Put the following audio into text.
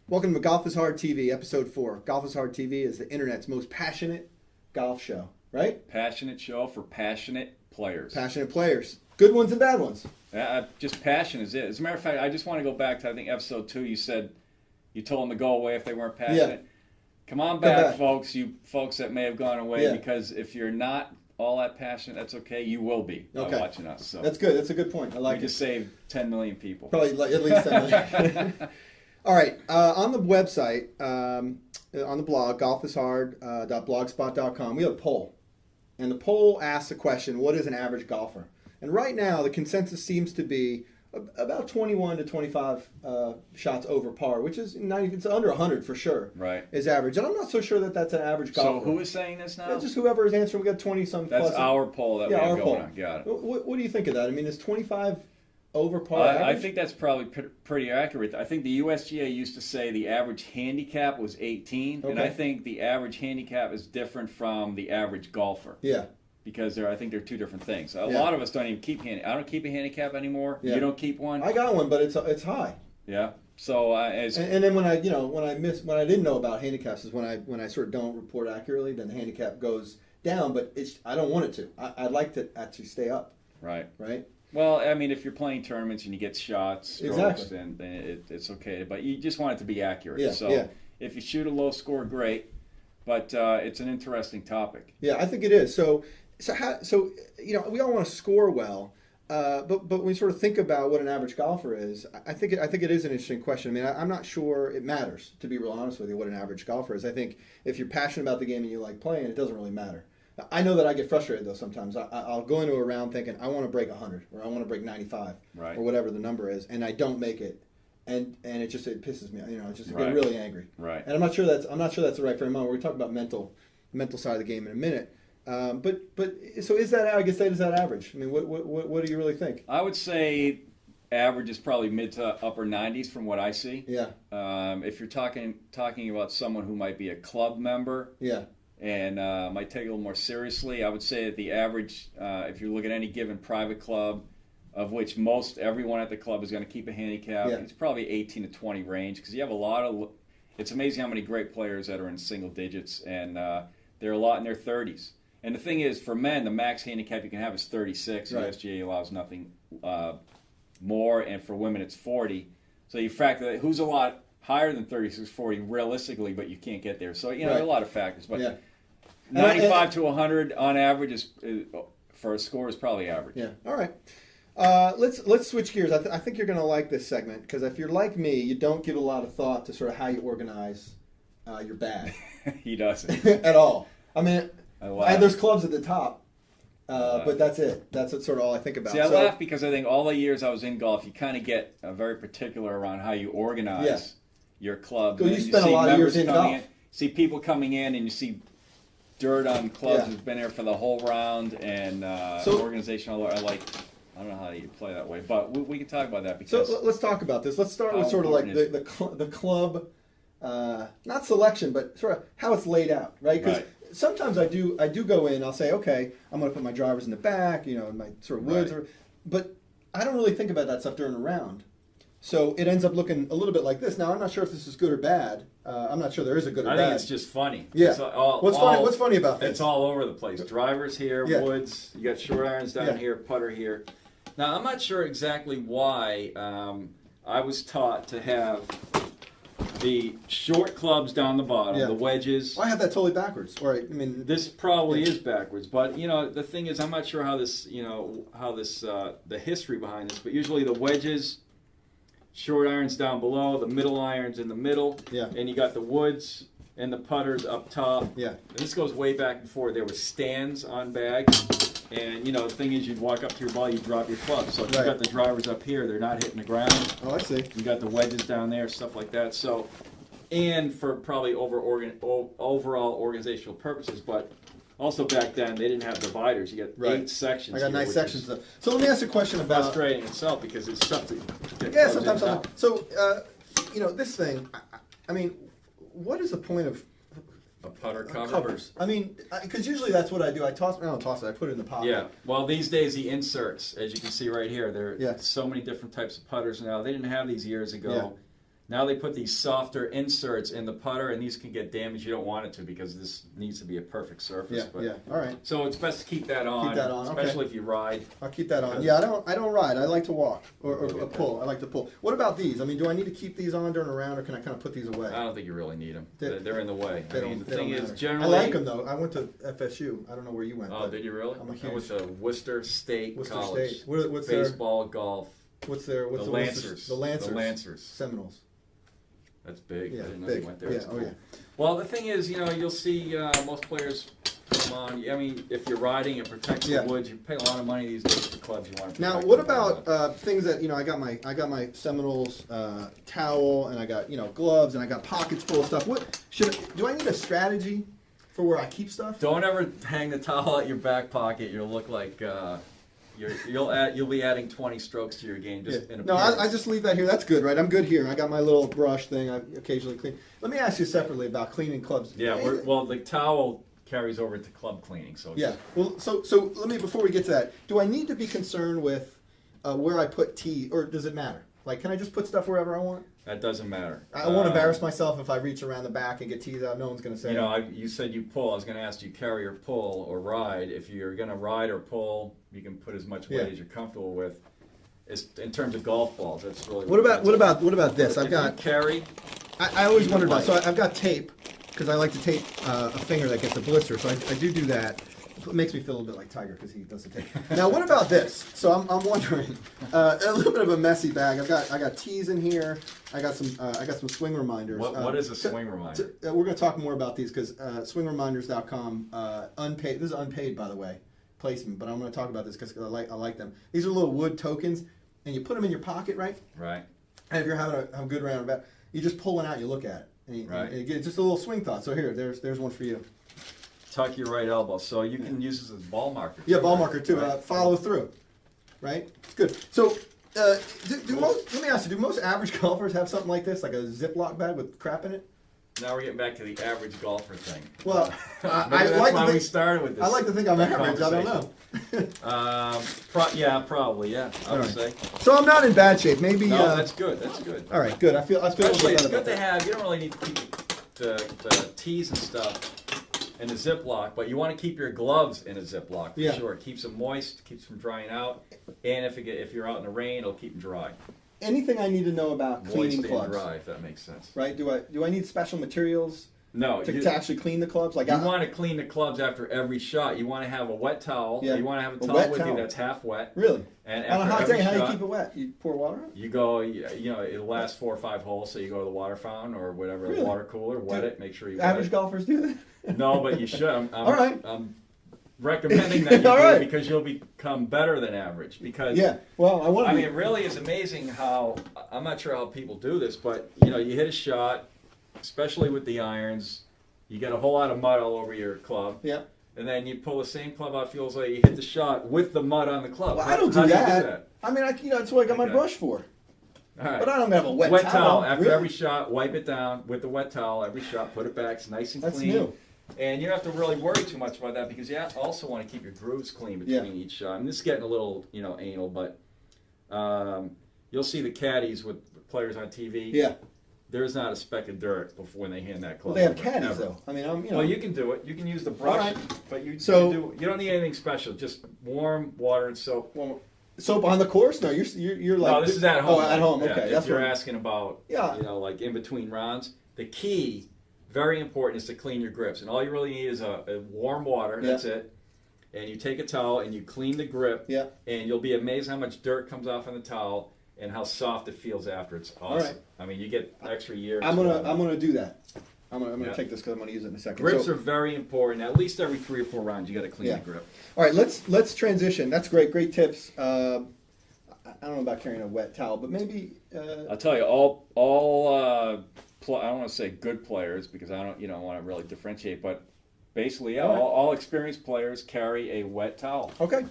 Welcome to Golf is Hard TV, episode 4. Golf is Hard TV is the internet's most passionate golf show, right? Passionate show for passionate players. Passionate players. Good ones and bad ones. Just passion is it. As a matter of fact, I just want to go back to, I think, episode 2. You said you told them to go away if they weren't passionate. Yeah. Come on back, folks, you folks that may have gone away, because if you're not all that passionate, that's okay. You will be by watching us. So that's good. That's a good point. I like it. We just saved 10 million people. Probably at least 10 million. All right. On the website, on the blog, golfishard.blogspot.com, we have a poll. And the poll asks the question, what is an average golfer? And right now, the consensus seems to be about 21 to 25 shots over par, which is it's under 100 for sure. Right. Is average. And I'm not so sure that that's an average golfer. So who is saying this now? Just whoever is answering. We got 20-some plus. That's our poll that we have going on. Got it. What do you think of that? I mean, is 25 over par average? I think that's probably pretty accurate. I think the USGA used to say the average handicap was 18, and I think the average handicap is different from the average golfer. Yeah. Because I think they're two different things. A lot of us don't even keep I don't keep a handicap anymore. Yeah. You don't keep one. I got one, but it's high. Yeah. So and then when I didn't know about handicaps is when I sort of don't report accurately, then the handicap goes down. But I don't want it to. I'd like to actually stay up. Right. Right. Well, I mean, if you're playing tournaments and you get shots, strokes, exactly, then it's okay. But you just want it to be accurate. Yeah. So if you shoot a low score, great. But it's an interesting topic. Yeah, I think it is. So we all want to score well, but when we sort of think about what an average golfer is, I think it is an interesting question. I mean, I'm not sure it matters, to be real honest with you, what an average golfer is. I think if you're passionate about the game and you like playing, it doesn't really matter. I know that I get frustrated though sometimes. I'll go into a round thinking I want to break 100 or I want to break 95 or whatever the number is, and I don't make it. And it pisses me. I get really angry. Right. And I'm not sure that's the right frame of mind. We're talking about mental side of the game in a minute. But so is that? I guess that is that average. I mean, what do you really think? I would say average is probably mid to upper 90s from what I see. Yeah. If you're talking about someone who might be a club member. Yeah. And might take it a little more seriously, I would say that the average, if you look at any given private club, of which everyone at the club is going to keep a handicap, it's probably 18 to 20 range, because you have a lot of. It's amazing how many great players that are in single digits, and there are a lot in their 30s. And the thing is, for men, the max handicap you can have is 36. Right. USGA allows nothing more, and for women it's 40. So you factor that. Who's a lot higher than 36, 40 realistically, but you can't get there. So there are a lot of factors. But 95 to 100 on average is for a score is probably average. Yeah. All right. Let's switch gears. I think you're going to like this segment because if you're like me, you don't give a lot of thought to sort of how you organize your bag. He doesn't at all. I mean, there's clubs at the top, but that's it. That's sort of all I think about. See, I laugh because I think all the years I was in golf, you kind of get very particular around how you organize your club. Well, you spend a lot of years in golf. See people coming in, and you see dirt on clubs who've been there for the whole round, and organizational. I don't know how you play that way, but we can talk about that. Because so let's talk about this. Let's start with sort of like the club, not selection, but sort of how it's laid out, right? Because sometimes I do go in. I'll say, okay, I'm going to put my drivers in the back, in my sort of woods, but I don't really think about that stuff during a round. So it ends up looking a little bit like this. Now I'm not sure if this is good or bad. I'm not sure there is a good or bad. I think it's just funny. Yeah. What's funny about this? It's all over the place. Drivers here, woods. You got short irons down here, putter here. Now I'm not sure exactly why I was taught to have the short clubs down the bottom, the wedges. Well, I have that totally backwards. Or I mean, this probably is backwards, but the thing is, I'm not sure how this, the history behind this. But usually the wedges, short irons down below, the middle irons in the middle, and you got the woods and the putters up top. Yeah. And this goes way back before there was stands on bags. And, the thing is, you'd walk up to your ball, you'd drop your club. So if you got the drivers up here, they're not hitting the ground. Oh, I see. You got the wedges down there, stuff like that. So, and for probably overall organizational purposes, but also back then, they didn't have dividers. You got 8 sections. I got nice sections. So let me ask a question about... frustrating itself because it's tough to get sometimes. So, this thing, I mean, what is the point of... A putter cover? Covers. I mean, because usually that's what I do. I don't toss it. I put it in the pocket. Yeah. Well, these days the inserts, as you can see right here, there are Yeah. so many different types of putters now. They didn't have these years ago. Yeah. Now they put these softer inserts in the putter, and these can get damaged. You don't want it to because this needs to be a perfect surface. Yeah, But, yeah. All right. So it's best to keep that on. Keep that on, especially okay. if you ride. I'll keep that on. Yeah, I don't ride. I like to walk or pull. I like to pull. What about these? I mean, do I need to keep these on during a round, or can I kind of put these away? I don't think you really need them. They- They're in the way. They I mean, don't. the They thing don't is, matter. generally, I like them though. I went to FSU. I don't know where you went. Oh, but did you really? I'm a I huge- went to Worcester State Worcester College. State. What's their Baseball, golf. what's the Lancers. The Lancers. The Lancers. Seminoles. That's big. Yeah, I didn't know big. you went there. Yeah. That's Oh cool. yeah. Well, the thing is, you'll see most players come on. I mean, if you're riding, it protects Yeah. the woods. You pay a lot of money these days for clubs you want to protect. Now, what them. about things that I got my Seminoles towel, and I got gloves, and I got pockets full of stuff. Do I need a strategy for where I keep stuff? Don't ever hang the towel at your back pocket. You'll look like you'll be adding 20 strokes to your game just in No, appearance. I just leave that here. That's good, right? I'm good here. I got my little brush thing. I occasionally clean. Let me ask you separately about cleaning clubs. Yeah. Well, the towel carries over to club cleaning. So Yeah. Well, so let me, before we get to that, do I need to be concerned with where I put tea, or does it matter? Like, can I just put stuff wherever I want? that doesn't matter. I won't embarrass myself if I reach around the back and get teas out. No one's going to say. You said you pull. I was going to ask, do you carry or pull or ride? If you're going to ride or pull, you can put as much weight Yeah. as you're comfortable with. In terms of golf balls, that's really. What about this? I've If got. you carry. I always wondered about. So I've got tape because I like to tape a finger that gets a blister. So I do that. It makes me feel a little bit like Tiger because he does the tape. Now, what about this? So I'm wondering. A little bit of a messy bag. I got teas in here. I got some swing reminders. What is a swing reminder? We're going to talk more about these because swingreminders.com unpaid. This is unpaid, by the way, placement. But I'm going to talk about this because I like them. These are little wood tokens, and you put them in your pocket, right? Right. And if you're having a good round about, you just pull one out, you look at it, and Right. and you get just a little swing thought. So here, there's one for you. Tuck your right elbow, so you can use this as ball marker. Yeah, ball marker too. Right. Follow through, right? It's good. So, let me ask you: do most average golfers have something like this, like a Ziploc bag with crap in it? Now we're getting back to the average golfer thing. Well, Maybe I that's like why to we think. started with this. I like to think I'm average. I don't know. Yeah, probably. Yeah, I would All say. So I'm not in bad shape. Maybe. No, that's good. That's good. All right, good. I feel a Especially, little it's better good about to that. have. You don't really need to keep the tees and stuff in a Ziploc, but you want to keep your gloves in a Ziploc for Yeah. sure. It keeps them moist, keeps them drying out, and if you're out in the rain, it'll keep them dry. Anything I need to know about Moist cleaning and clubs? dry, if that makes sense. Right? Do I need special materials No, to actually clean the clubs? Like you want to clean the clubs after every shot. You want to have a wet towel. Yeah. You want to have a A towel wet with towel. you that's half wet. Really? And On a after hot every day, how do you shot, keep it wet? You pour water on it? you go, it'll last 4 or 5 holes, so you go to the water fountain or whatever, Really? the water cooler, wet Dude, it, make sure you wet Average it. golfers do that? No, but you should. All right. I'm recommending that you All do right. it because you'll become better than average. Because Yeah. Well, I mean, it really is amazing how, I'm not sure how people do this, but you hit a shot, especially with the irons, you get a whole lot of mud all over your club. Yeah. And then you pull the same club out, feels like you hit the shot with the mud on the club. Well, How- I don't how do you that. I mean, that's what I got my Okay. brush for. All right. But I don't have a wet towel. After Really? every shot, wipe it down with the wet towel. Every shot, put it back. It's nice and That's clean. new. And you don't have to really worry too much about that because you also want to keep your grooves clean between each shot. And this is getting a little, anal, but you'll see the caddies with the players on TV. Yeah. There's not a speck of dirt before when they hand that club. Well, they have over, caddies ever. though. I mean, Well, you can do it. You can use the brush, right. but you So- don't need anything special. Just warm water and soap. Well, soap on the course? No, you're like. No, this is at home. Oh, at home. Yeah, Okay, if that's you're what. asking about, Yeah. like in between rounds. The key, very important, is to clean your grips. And all you really need is a warm water. That's it. And you take a towel and you clean the grip. Yeah. And you'll be amazed how much dirt comes off on the towel and how soft it feels after. It's awesome. All right. I mean, you get extra years. I'm gonna do that. I'm gonna Yeah. take this because I'm gonna use it in a second. Grips So- are very important. At least every 3 or 4 rounds, you got to clean Yeah. the grip. All right, let's transition. That's great tips. I don't know about carrying a wet towel, but maybe. I'll tell you, I don't want to say good players because I don't, want to really differentiate, but basically, All right. all experienced players carry a wet towel. Okay.